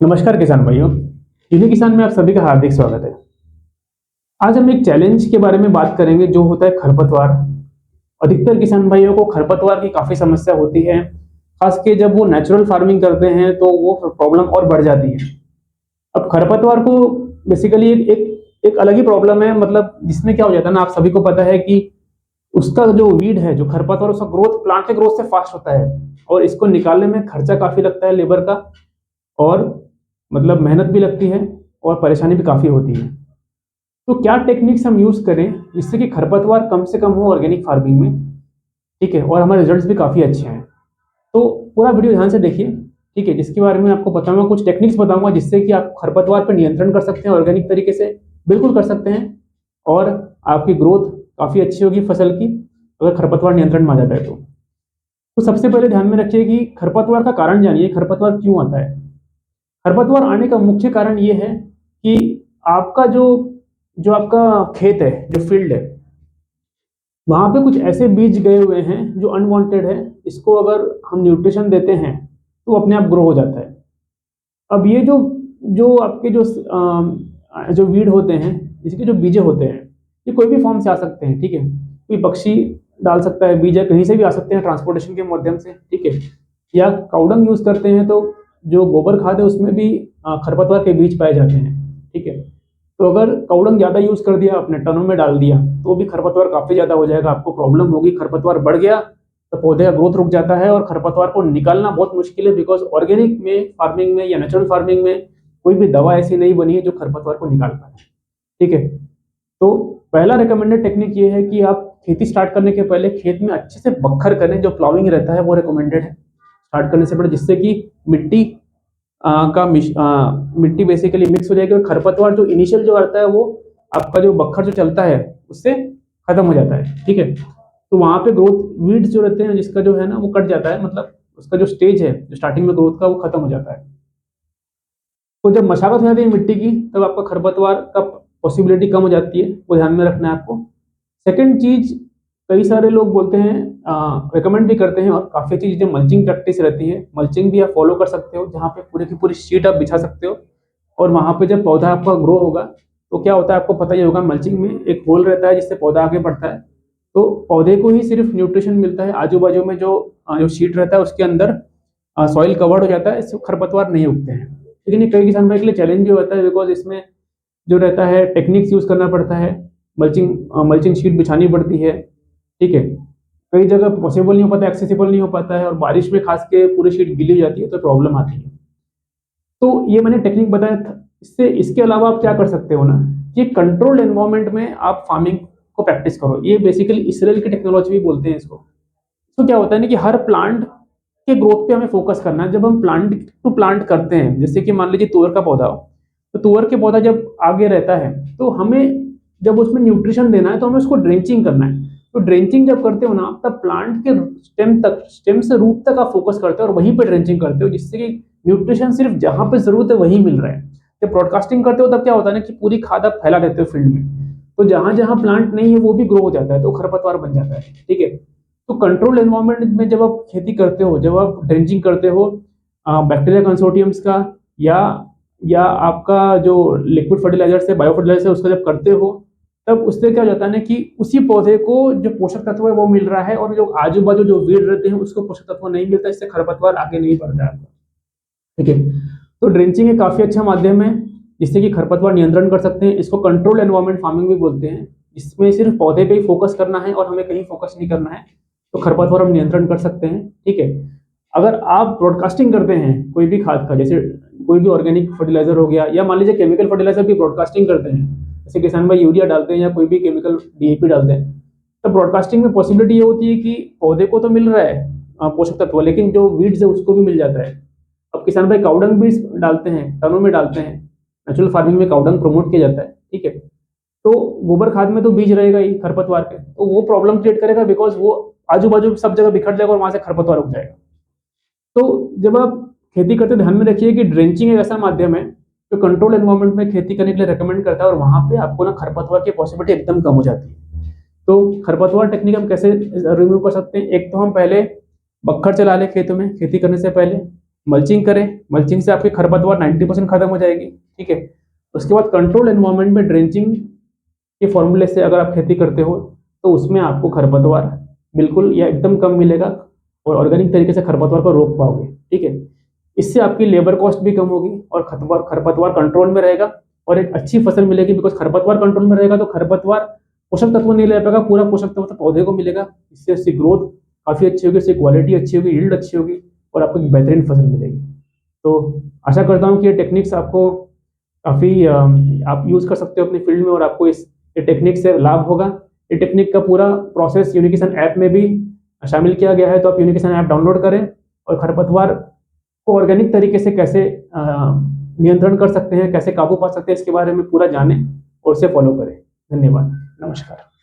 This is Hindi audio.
नमस्कार किसान भाइयों। यूनि किसान में आप सभी का हार्दिक स्वागत है। आज हम एक चैलेंज के बारे में बात करेंगे जो होता है खरपतवार। अधिकतर किसान भाइयों को खरपतवार की काफी समस्या होती है। खास के जब वो नेचुरल फार्मिंग करते हैं तो वो प्रॉब्लम और बढ़ जाती है। अब खरपतवार को बेसिकली एक अलग ही प्रॉब्लम है, मतलब जिसमें क्या हो जाता है ना, आप सभी को पता है कि उसका जो वीड है, जो खरपतवार, उसका ग्रोथ प्लांट के ग्रोथ से फास्ट होता है और इसको निकालने में खर्चा काफी लगता है लेबर का, और मतलब मेहनत भी लगती है और परेशानी भी काफ़ी होती है। तो क्या टेक्निक्स हम यूज़ करें जिससे कि खरपतवार कम से कम हो ऑर्गेनिक फार्मिंग में, ठीक है, और हमारे रिजल्ट्स भी काफ़ी अच्छे हैं। तो पूरा वीडियो ध्यान से देखिए, ठीक है, जिसके बारे में आपको बताऊंगा, कुछ टेक्निक्स बताऊंगा जिससे कि आप खरपतवार पर नियंत्रण कर सकते हैं ऑर्गेनिक तरीके से, बिल्कुल कर सकते हैं, और आपकी ग्रोथ काफ़ी अच्छी होगी फसल की अगर खरपतवार नियंत्रण में आ जाता है तो सबसे पहले ध्यान में रखिए कि खरपतवार का कारण जानिए, खरपतवार क्यों आता है। खरपतवार आने का मुख्य कारण ये है कि आपका जो जो आपका खेत है, जो फील्ड है, वहां पे कुछ ऐसे बीज गए हुए हैं जो अनवांटेड है। इसको अगर हम न्यूट्रिशन देते हैं तो वो अपने आप ग्रो हो जाता है। अब ये जो जो आपके जो वीड होते हैं, इसके जो बीजे होते हैं, ये कोई भी फॉर्म से आ सकते हैं, ठीक है। कोई पक्षी डाल सकता है बीज, कहीं से भी आ सकते हैं ट्रांसपोर्टेशन के माध्यम से, ठीक है। या काउडंग यूज करते हैं तो जो गोबर खाद है उसमें भी खरपतवार के बीज पाए जाते हैं, ठीक है। तो अगर काउडंग ज़्यादा यूज कर दिया, अपने टनों में डाल दिया, तो भी खरपतवार काफ़ी ज़्यादा हो जाएगा, आपको प्रॉब्लम होगी। खरपतवार बढ़ गया तो पौधे का ग्रोथ रुक जाता है और खरपतवार को निकालना बहुत मुश्किल है, बिकॉज ऑर्गेनिक में फार्मिंग में या नेचुरल फार्मिंग में कोई भी दवा ऐसी नहीं बनी है जो खरपतवार को निकाल पाए, ठीक है। तो पहला रिकमेंडेड टेक्निक ये है कि आप खेती स्टार्ट करने के पहले खेत में अच्छे से बखर करें, जो प्लाविंग रहता है वो रिकमेंडेड है स्टार्ट करने से पहले, जिससे कि मिट्टी मिट्टी बेसिकली मिक्स हो जाएगी और खरपतवार जो इनिशियल जो आता है वो आपका जो बखर जो चलता है उससे खत्म हो जाता है, ठीक है। तो वहां पे ग्रोथ वीड्स जो रहते हैं जिसका जो है ना वो कट जाता है, मतलब उसका जो स्टेज है जो स्टार्टिंग में ग्रोथ का वो खत्म हो जाता है। तो जब मशागत हो जाती है मिट्टी की तब आपका खरपतवार का पॉसिबिलिटी कम हो जाती है, वो ध्यान में रखना है आपको। सेकंड चीज, कई सारे लोग बोलते हैं, रिकमेंड भी करते हैं, और काफ़ी अच्छी चीज़ें मल्चिंग प्रैक्टिस रहती है। मल्चिंग भी आप फॉलो कर सकते हो, जहाँ पे पूरी की पूरी शीट आप बिछा सकते हो, और वहाँ पे जब पौधा आपका ग्रो होगा तो क्या होता है आपको पता ही होगा, मल्चिंग में एक होल रहता है जिससे पौधा आगे बढ़ता है। तो पौधे को ही सिर्फ न्यूट्रिशन मिलता है, आजू बाजू में जो शीट रहता है उसके अंदर सॉइल कवर्ड हो जाता है, इससे खरपतवार नहीं उगते हैं। लेकिन ये कई किसान भाई के लिए चैलेंज भी होता है, बिकॉज इसमें जो रहता है टेक्निक्स यूज करना पड़ता है। मल्चिंग शीट बिछानी पड़ती है, ठीक है। कई जगह पॉसिबल नहीं हो पाता, एक्सेसिबल नहीं हो पाता है, और बारिश में खास के पूरी शीट गीली हो जाती है तो प्रॉब्लम आती है। तो ये मैंने टेक्निक बताया था। इससे इसके अलावा आप क्या कर सकते हो ना, ये कंट्रोल्ड एनवायरनमेंट में आप फार्मिंग को प्रैक्टिस करो। ये बेसिकली इसराइल की टेक्नोलॉजी भी बोलते हैं इसको। तो क्या होता है ना कि हर प्लांट के ग्रोथ पे हमें फोकस करना है। जब हम प्लांट टू प्लांट करते हैं, जैसे कि मान लीजिए तुअर का पौधा हो, तो तुअर के पौधा जब आगे रहता है तो हमें जब उसमें न्यूट्रिशन देना है तो हमें उसको ड्रेंचिंग करना है। तो ड्रेंचिंग जब करते हो ना, तब प्लांट के स्टेम से रूट तक आप फोकस करते हो और वहीं पर ड्रेंचिंग करते हो, जिससे कि न्यूट्रिशन सिर्फ जहां पे जरूरत है वही मिल रहा है। जब ब्रॉडकास्टिंग करते हो तब क्या होता है ना कि पूरी खाद आप फैला देते हो फील्ड में, तो जहां जहां प्लांट नहीं है वो भी ग्रो हो जाता है, तो खरपतवार बन जाता है, ठीक है। तो कंट्रोल एनवायरनमेंट में जब आप खेती करते हो, जब आप ड्रेंचिंग करते हो बैक्टीरिया कंसोर्टियम्स का, या या आपका जो लिक्विड फर्टिलाइजर से बायो फर्टिलाइजर उसका जब करते हो, तब उससे क्या हो जाता है ना कि उसी पौधे को जो पोषक तत्व है वो मिल रहा है, और जो आजू बाजू जो वीड रहते हैं उसको पोषक तत्व नहीं मिलता, इससे खरपतवार आगे नहीं बढ़ता है, ठीक है। तो ड्रेंचिंग एक काफी अच्छा माध्यम है जिससे कि खरपतवार नियंत्रण कर सकते हैं। इसको कंट्रोल एनवायरनमेंट फार्मिंग भी बोलते हैं, इसमें सिर्फ पौधे पे ही फोकस करना है और हमें कहीं फोकस नहीं करना है, तो खरपतवार हम नियंत्रण कर सकते हैं, ठीक है। अगर आप ब्रॉडकास्टिंग करते हैं कोई भी खाद का, जैसे कोई भी ऑर्गेनिक फर्टिलाइजर हो गया, या मान लीजिए केमिकल फर्टिलाइजर भी ब्रॉडकास्टिंग करते हैं, जैसे किसान भाई यूरिया डालते हैं या कोई भी केमिकल डीएपी डालते हैं, तो ब्रॉडकास्टिंग में पॉसिबिलिटी ये होती है कि पौधे को तो मिल रहा है पोषक तत्व, लेकिन जो वीड्स है उसको भी मिल जाता है। अब किसान भाई काउडंग भी डालते हैं, टनों में डालते हैं, नेचुरल फार्मिंग में काउडंग प्रमोट किया जाता है, ठीक है। तो गोबर खाद में तो बीज रहेगा ही खरपतवार के, तो वो प्रॉब्लम क्रिएट करेगा, बिकॉज वो आजू बाजू सब जगह बिखर जाएगा और वहां से खरपतवार उग जाएगा। तो जब आप खेती करते ध्यान में रखिए कि ड्रेंचिंग एक ऐसा माध्यम है जो कंट्रोल एनवायरनमेंट में खेती करने के लिए रेकमेंड करता है, और वहां पे आपको ना खरपतवार की पॉसिबिलिटी एकदम कम हो जाती है। तो खरपतवार टेक्निक हम कैसे रिमूव कर सकते हैं, एक तो हम पहले बखर चला लें खेतों में खेती करने से पहले, मल्चिंग करें, मल्चिंग से आपकी खरपतवार 90% खत्म हो जाएगी, ठीक है। उसके बाद कंट्रोल एनवायरनमेंट में ड्रेंचिंग के फॉर्मूले से अगर आप खेती करते हो तो उसमें आपको खरपतवार बिल्कुल या एकदम कम मिलेगा और ऑर्गेनिक तरीके से खरपतवार को रोक पाओगे, ठीक है। इससे आपकी लेबर कॉस्ट भी कम होगी और खरपतवार कंट्रोल में रहेगा और एक अच्छी फसल मिलेगी, बिकॉज खरपतवार कंट्रोल में रहेगा तो खरपतवार पोषक तत्व नहीं ले पाएगा, पूरा पोषक तत्व पौधे को मिलेगा। इससे उसकी ग्रोथ काफ़ी अच्छी होगी, उसकी क्वालिटी अच्छी होगी, यील्ड अच्छी होगी और आपको एक बेहतरीन फसल मिलेगी। तो आशा करता हूँ कि ये टेक्निक्स आपको काफ़ी आप यूज़ कर सकते हो अपनी फील्ड में और आपको इस ये टेक्निक से लाभ होगा। ये टेक्निक का पूरा प्रोसेस यूनिकिसन ऐप में भी शामिल किया गया है, तो आप यूनिकिसन ऐप डाउनलोड करें और खरपतवार को ऑर्गेनिक तरीके से कैसे नियंत्रण कर सकते हैं, कैसे काबू पा सकते हैं, इसके बारे में पूरा जानें और उसे फॉलो करें। धन्यवाद, नमस्कार।